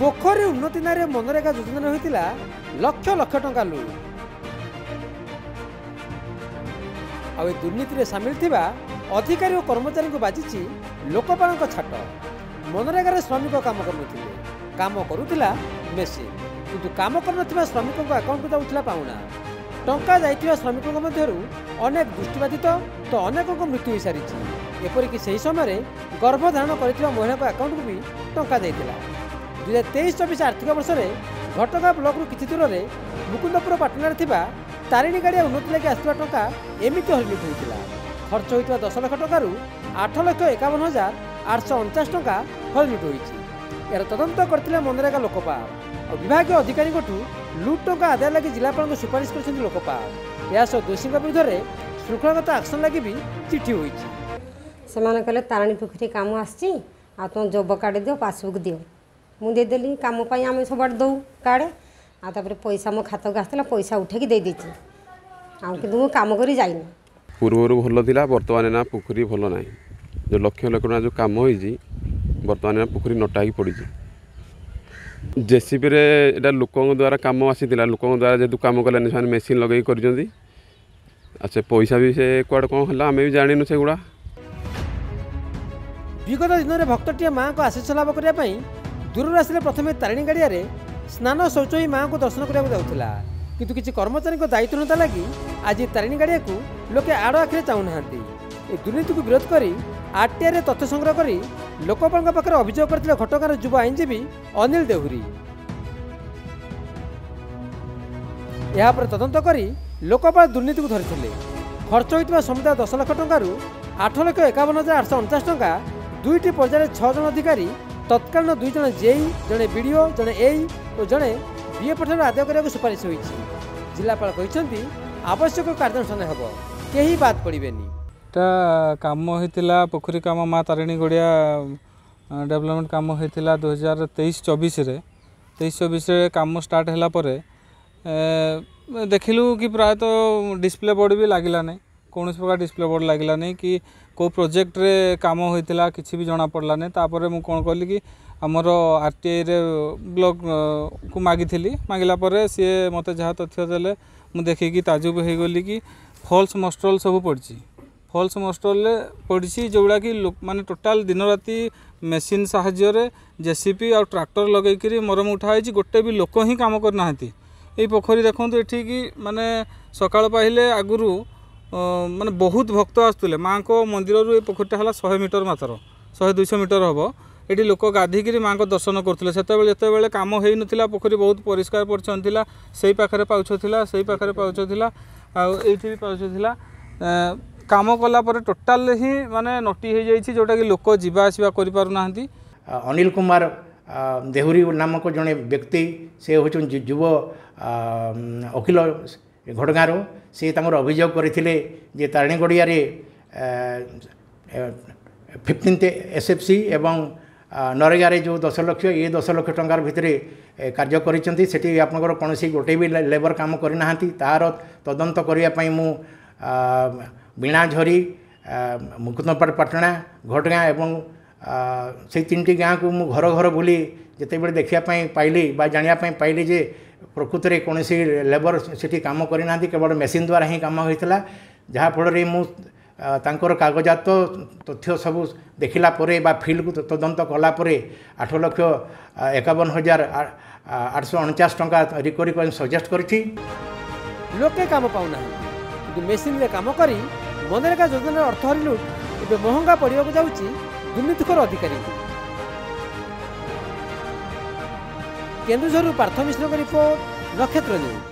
पोखरी उन्नति नारे मनरेगा योजना होता लक्ष लक्ष टंका लुट आ दुर्नीति सामिल थिबा अधिकारी और कर्मचारी को बाजी लोकपाल छाट मनरेगा श्रमिक काम करुला मेसीन किंतु काम कर श्रमिकों अकाउंट को जाऊला पाउना टंका जाइथिबा श्रमिकों मध्यरु अनेक दृष्टिबाधित तो अनेकों मृत्यु हो सारी एपरिक से समय गर्भधारण कर महिला अकाउंट को भी टंका जाइथिला 2023-24 आर्थिक वर्ष में घटगाँ ब्लॉक किसी दूर में मुकुंदपुर पाटना तारिणी गाड़िया उन्नति लगे आसवा टंका एमती हरिलुट होता खर्च होता 10 लाख टकर 8,51,849 टंका हरिलुट होती यार तदंत करते मनरेगा लोकपाल और विभाग अधिकारी लुट टंका आदाय लगे जिलापाल सुपारिश कर लोकपाल यह दोषी विरुद्ध में श्रृंखलागत एक्शन लगी भी चिठी होती कहले तारिणी पोखरी काम आसी तुम जॉब कार्ड दियो पासबुक दियो मुझे देदेली कम आम सब दौ कार्ड आपर पैसा मो खाता आसला पैसा उठेकी दे देती कि कम कर जाइना पूर्वर भल था बर्तमान ना पोखरी भल ना जो लक्ष लक्ष टका जो कम होती बर्तमान ना पोखरी नटा ही पड़ी जेसीबी रे लोकों द्वारा कम आसीला लोकों द्वारा जेहतु कम कले मेसीन लगे कर अच्छा पैसा भी से कुआड़ कौन है आम भी जाणु से गुड़ा विगत दिन में भक्तटिया माँ को आशीष लाभ करने दूर आसिले प्रथम तारिणी गाड़िया स्नान शौच ही माँ को दर्शन करने जाऊला किंतु किसी कर्मचारी दायित्व नता लगी आज तारिणी गाड़िया को लोके आड़ आखिरे चाहूना दुर्नीति को विरोध कर आरटीआई तथ्य संग्रह कर लोकपाल पाखे अभियोग करते घटगाँव युवा आईनजीवी अनिल देहुरी यापर तदंत कर लोकपाल दुर्नीति को धरी खर्च होता समुदाय 10 लाख टकर 8,51,849 टंका दुईटी पर्यायर 6 जन अधिकारी तत्कालीन 2 जन जेई जड़े बीडीओ जड़े एई और जड़े बीएफ ठार आदाय करने को सुपारिश होती जिलापाल कहते आवश्यक कार्यानुष्ठान हम कहीं बात पड़ेनि काम होता पोखरी काम माँ तारिणी गड़िया डेवलपमेंट काम होता 2023-24 23-24 काम स्टार्ट है देखिलु कि प्रायतः डिस्प्ले बोर्ड भी लगला नहीं कौन प्रकार डिस्प्ले बोर्ड लगला नहीं कि को प्रोजेक्ट रे काम होता किसी भी जना पड़ला नहीं तापर मु कौन कहली कि आमर आरटीआई रे ब्लॉक को मागिली मागिला सी मत जहाँ तथ्य देले मु देखिकी ताजुब हो गली कि फॉल्स मस्ट्रोल सब पड़ी फॉल्स मस्ट्रोल पड़ी जोड़ा कि माने टोटाल दिन राति मेसीन साहाय्य जेसीपी और ट्रैक्टर लगे मरम उठाई गोटे भी लोक ही काम करना ये पोखरी देखो ये माने सकाळ पाइले आगुरु माने बहुत भक्त आसुले माँ को मंदिर रू ये पोखरीटा है 100 मीटर मात्र 100-200 मीटर हम ये लोक गाधिकी माँ को दर्शन करते जिते कम हो नाला पोखरी बहुत परिष्कार परिच्छन्न थिला से पाखे पाउछ थिला से पाखे पाउछ थिला आउठी भी पाउछ थिला काम कला पर टोटाल ही माने नटी हो जाइछि जोटा कि लोक जीवा आसीबा करि पारु नाहंती। अनिल कुमार देहुरी नामक जड़े व्यक्ति से हूँ युव वकिल घटगाँव से अभियोग करते तारिणी गड़िया 15th SFC एवं नरेगा जो 10 लाख ये 10 लाख टंकार भितर कार्य करी आपनकर कौन गोटे भी लेबर काम करना तार तदंत करने मु बीणा झरी मुकुंदपुर पाटना घटगाँ एवं से 3टी गाँ को मु घर घर बुली जिते बड़े देखापी पाइली जानापी पाइली जे प्रकृत में कौन लेबर से काम करना केवल मेसीन द्वारा ही काम होता जहाँफल मु तांकर कागजात तथ्य सब देखला फिल्ड को तदंत कलापर 8,51,849 टंका रिकवरी कर सजेस्ट करी लोके काम पाऊना कि मेसीन रे काम करी मनरेगा योजना अर्थ हरिलुट ए महंगा पड़िया जाऊँगी दुर्नीतिखोर अधिकारी केन्दुझर पार्थ मिश्र रिपोर्ट नक्षत्र न्यूज।